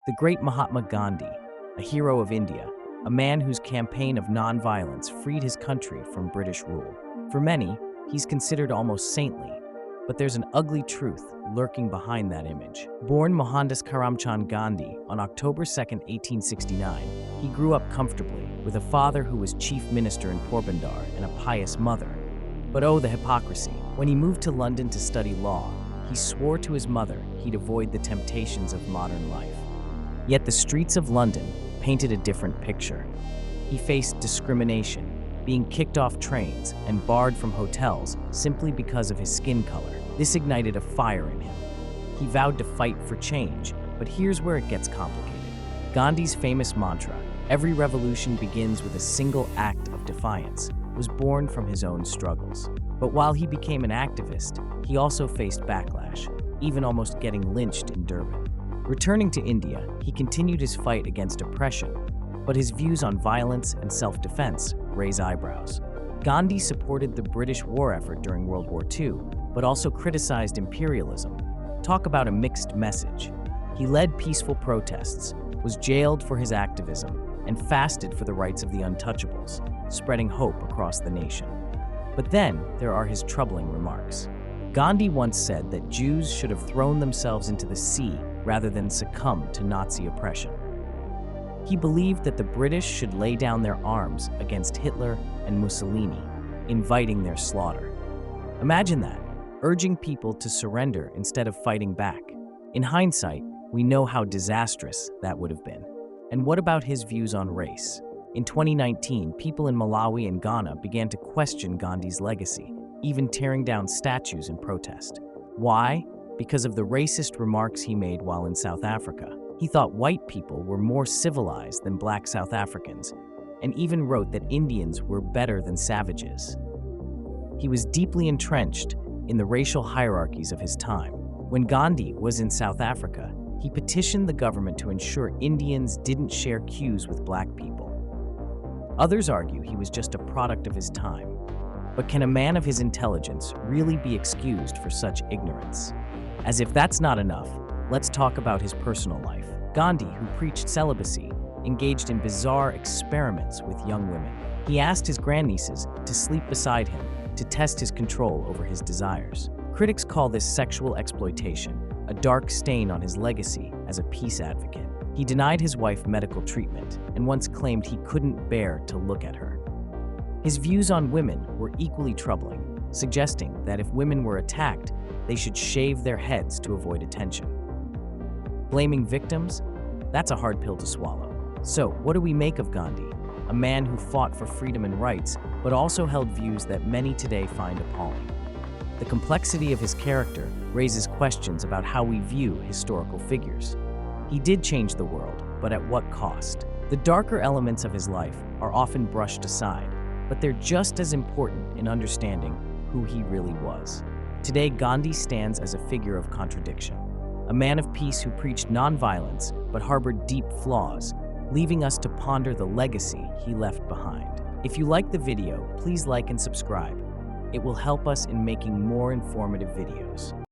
The great Mahatma Gandhi, a hero of India, a man whose campaign of nonviolence freed his country from British rule. For many, he's considered almost saintly, but there's an ugly truth lurking behind that image. Born Mohandas Karamchand Gandhi on October 2, 1869, he grew up comfortably with a father who was chief minister in Porbandar and a pious mother. But oh, the hypocrisy. When he moved to London to study law, he swore to his mother he'd avoid the temptations of modern life. Yet the streets of London painted a different picture. He faced discrimination, being kicked off trains and barred from hotels simply because of his skin color. This ignited a fire in him. He vowed to fight for change, but here's where it gets complicated. Gandhi's famous mantra, "Every revolution begins with a single act of defiance," was born from his own struggles. But while he became an activist, he also faced backlash, even almost getting lynched in Durban. Returning to India, he continued his fight against oppression, but his views on violence and self-defense raise eyebrows. Gandhi supported the British war effort during World War II, but also criticized imperialism. Talk about a mixed message. He led peaceful protests, was jailed for his activism, and fasted for the rights of the untouchables, spreading hope across the nation. But then there are his troubling remarks. Gandhi once said that Jews should have thrown themselves into the sea rather than succumb to Nazi oppression. He believed that the British should lay down their arms against Hitler and Mussolini, inviting their slaughter. Imagine that, urging people to surrender instead of fighting back. In hindsight, we know how disastrous that would have been. And what about his views on race? In 2019, people in Malawi and Ghana began to question Gandhi's legacy, even tearing down statues in protest. Why? Because of the racist remarks he made while in South Africa. He thought white people were more civilized than black South Africans, and even wrote that Indians were better than savages. He was deeply entrenched in the racial hierarchies of his time. When Gandhi was in South Africa, he petitioned the government to ensure Indians didn't share queues with black people. Others argue he was just a product of his time. But can a man of his intelligence really be excused for such ignorance? As if that's not enough, let's talk about his personal life. Gandhi, who preached celibacy, engaged in bizarre experiments with young women. He asked his grandnieces to sleep beside him to test his control over his desires. Critics call this sexual exploitation, a dark stain on his legacy as a peace advocate. He denied his wife medical treatment and once claimed he couldn't bear to look at her. His views on women were equally troubling, suggesting that if women were attacked, they should shave their heads to avoid attention. Blaming victims? That's a hard pill to swallow. So, what do we make of Gandhi? A man who fought for freedom and rights, but also held views that many today find appalling. The complexity of his character raises questions about how we view historical figures. He did change the world, but at what cost? The darker elements of his life are often brushed aside, but they're just as important in understanding who he really was. Today, Gandhi stands as a figure of contradiction, a man of peace who preached nonviolence but harbored deep flaws, leaving us to ponder the legacy he left behind. If you like the video, please like and subscribe. It will help us in making more informative videos.